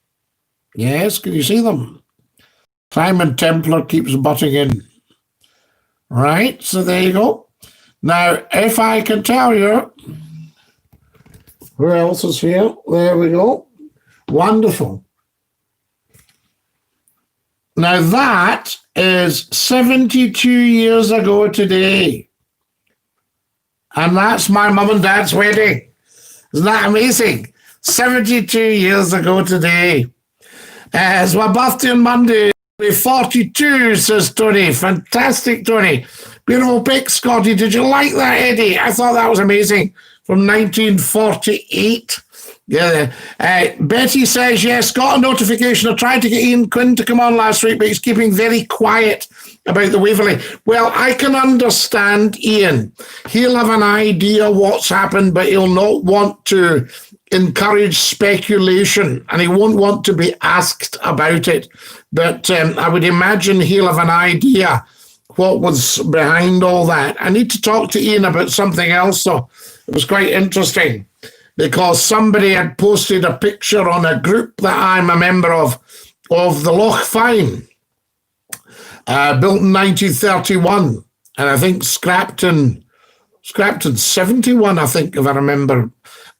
S1: Yes, can you see them? Simon Templar keeps butting in. Right, so there you go. Now, if I can tell you, who else is here? There we go. Wonderful. Now that is 72 years ago today. And that's my mum and dad's wedding. Isn't that amazing? 72 years ago today. It's my birthday on Monday. 42, says Tony. Fantastic, Tony. Beautiful pic, Scottie. Did you like that, Eddie? I thought that was amazing. From 1948. Yeah. Betty says, yes, got a notification. I tried to get Ian Quinn to come on last week, but he's keeping very quiet about the Waverley. Well, I can understand Ian. He'll have an idea what's happened, but he'll not want to encourage speculation, and he won't want to be asked about it. But I would imagine he'll have an idea what was behind all that. I need to talk to Ian about something else, though. It was quite interesting, because somebody had posted a picture on a group that I'm a member of the Loch Fyne, built in 1931, and I think scrapped in 71, I think, if I remember.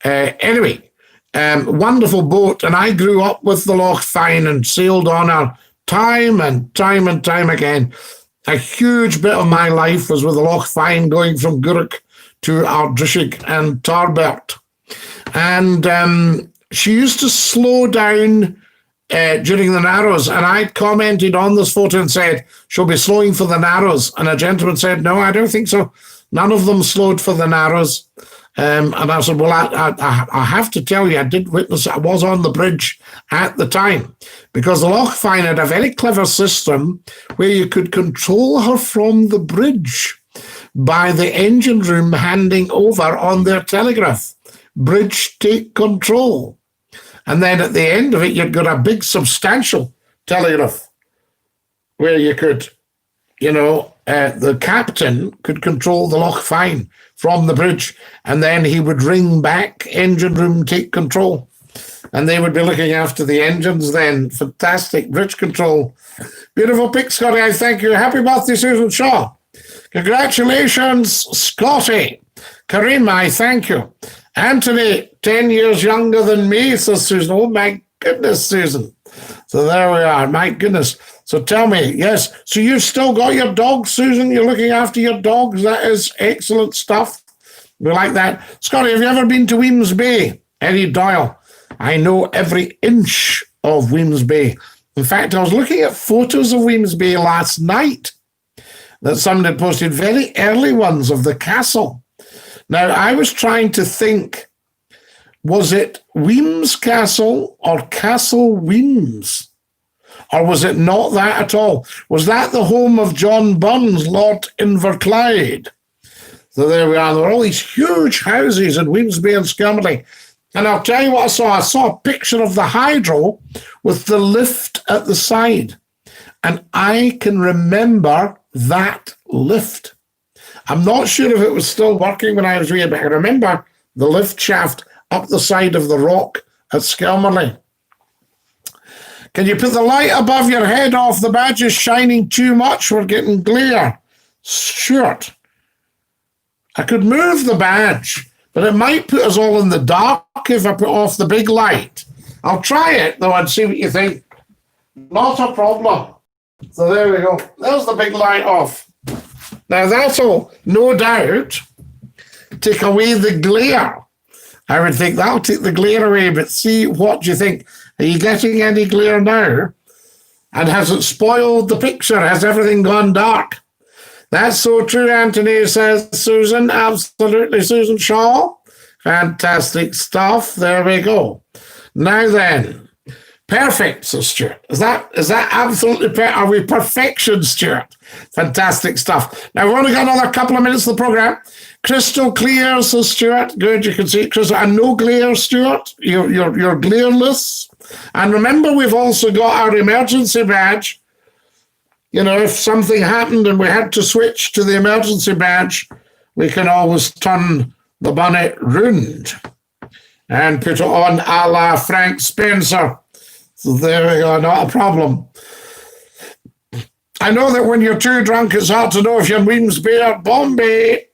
S1: Anyway, wonderful boat, and I grew up with the Loch Fyne and sailed on her time and time and time again. A huge bit of my life was with the Loch Fyne, going from Gurrock to Ardrishig and Tarbert. And she used to slow down during the Narrows, and I commented on this photo and said, she'll be slowing for the Narrows. And a gentleman said, no, I don't think so. None of them slowed for the Narrows. And I said, well, I have to tell you, I did witness it. I was on the bridge at the time, because the Loch Fyne had a very clever system where you could control her from the bridge by the engine room handing over on their telegraph. Bridge, take control. And then at the end of it, you've got a big substantial telegraph where you could, the captain could control the Loch Fyne from the bridge, and then he would ring back, engine room, take control. And they would be looking after the engines then. Fantastic. Bridge control. Beautiful pic, Scottie. I thank you. Happy birthday, Susan Shaw. Congratulations, Scottie. Kareem, I thank you. Anthony, 10 years younger than me, says Susan. Oh, my goodness, Susan. So there we are. My goodness. So tell me, yes, so you've still got your dogs, Susan? You're looking after your dogs? That is excellent stuff. We like that. Scottie, have you ever been to Weems Bay? Eddie Doyle. I know every inch of Weems Bay. In fact, I was looking at photos of Weems Bay last night that somebody had posted, very early ones of the castle. Now, I was trying to think, Was it Weems Castle or Castle Weems? Or was it not that at all? Was that the home of John Burns, Lord Inverclyde? So there we are. There were all these huge houses in Weemsby and Skelmerley. And I'll tell you what I saw. I saw a picture of the hydro with the lift at the side. And I can remember that lift. I'm not sure if it was still working when I was reading, but I remember the lift shaft up the side of the rock at Skelmerley. Can you put the light above your head off? The badge is shining too much. We're getting glare. Stuart, I could move the badge, but it might put us all in the dark if I put off the big light. I'll try it, though, and see what you think. Not a problem. So there we go. There's the big light off. Now, that'll, no doubt, take away the glare. I would think that'll take the glare away, but see, what do you think? Are you getting any glare now? And has it spoiled the picture? Has everything gone dark? That's so true, Anthony, says Susan. Absolutely, Susan Shaw. Fantastic stuff. There we go. Now then, perfect, says Stuart. Is that absolutely perfect? Are we perfection, Stuart? Fantastic stuff. Now, we've only got another couple of minutes of the program. Crystal clear, says Stuart. Good, you can see it, Crystal. And no glare, Stuart. You're glareless. And remember, we've also got our emergency badge. You know, if something happened and we had to switch to the emergency badge, we can always turn the bonnet round and put it on a la Frank Spencer. So there we go, not a problem. I know that when you're too drunk, it's hard to know if you're Weemsby or Bombay.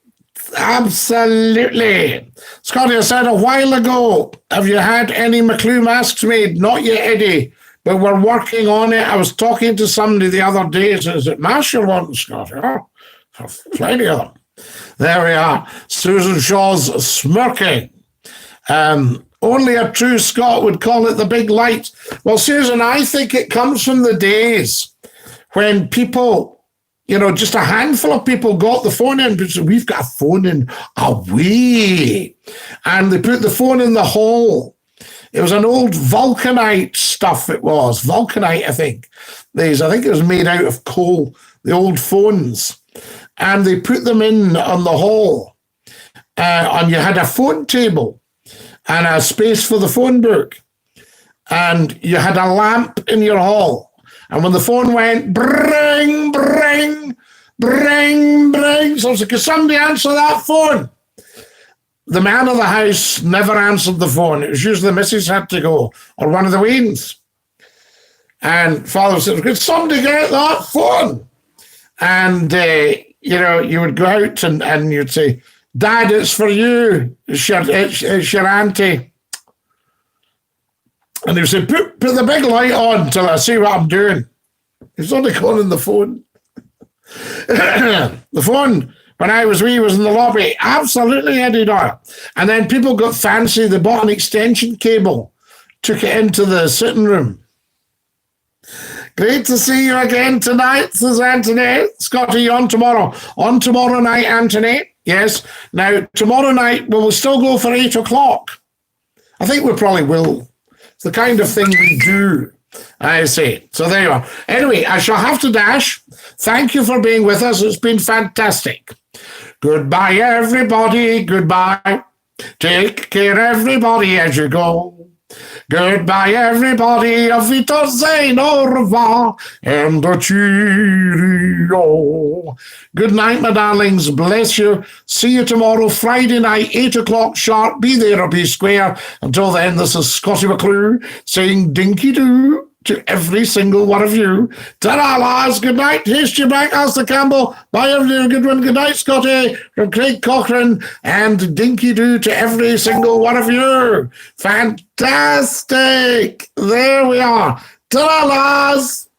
S1: Absolutely. Scottie, I said a while ago, have you had any McClue masks made? Not yet, Eddie, but we're working on it. I was talking to somebody the other day. Is it masks you're wanting, Scottie? Oh, plenty of them. There we are. Susan Shaw's smirking. Only a true Scot would call it the big light. Well, Susan, I think it comes from the days when people, you know, just a handful of people got the phone in, because we've got a phone in away. And they put the phone in the hall. It was an old vulcanite stuff, it was. Vulcanite, I think. I think it was made out of coal, the old phones. And they put them in on the hall. And you had a phone table and a space for the phone book. And you had a lamp in your hall. And when the phone went, bring, bring, bring, bring, so could somebody answer that phone? The man of the house never answered the phone. It was usually the missus had to go, or one of the weans. And father said, could somebody get that phone? And, you know, you would go out and you'd say, Dad, it's for you. It's your auntie. And he would say, put the big light on till I see what I'm doing. He's only calling the phone. The phone, when I was wee, was in the lobby. Absolutely, Eddie Doyle. And then people got fancy. They bought an extension cable, took it into the sitting room. Great to see you again tonight, says Anthony. Scottie, you on tomorrow? On tomorrow night, Anthony. Yes. Now, tomorrow night, will we still go for 8 o'clock? I think we probably will. It's the kind of thing we do, I say. So there you are. Anyway, I shall have to dash. Thank you for being with us. It's been fantastic. Goodbye, everybody. Goodbye. Take care, everybody, as you go. Goodbye, everybody. Auf Wiedersehen, au revoir, and a cheerio. Good night, my darlings. Bless you. See you tomorrow, Friday night, 8 o'clock sharp. Be there or be square. Until then, this is Scottie McClue saying Dinky-Doo to every single one of you. Ta-ra, lads. Good night. Taste you back, Alistair Campbell. Bye, everyone. Good one. Good night, Scottie. From Craig Cochrane and Dinky-Doo to every single one of you. Fantastic. There we are. Ta-ra, lads.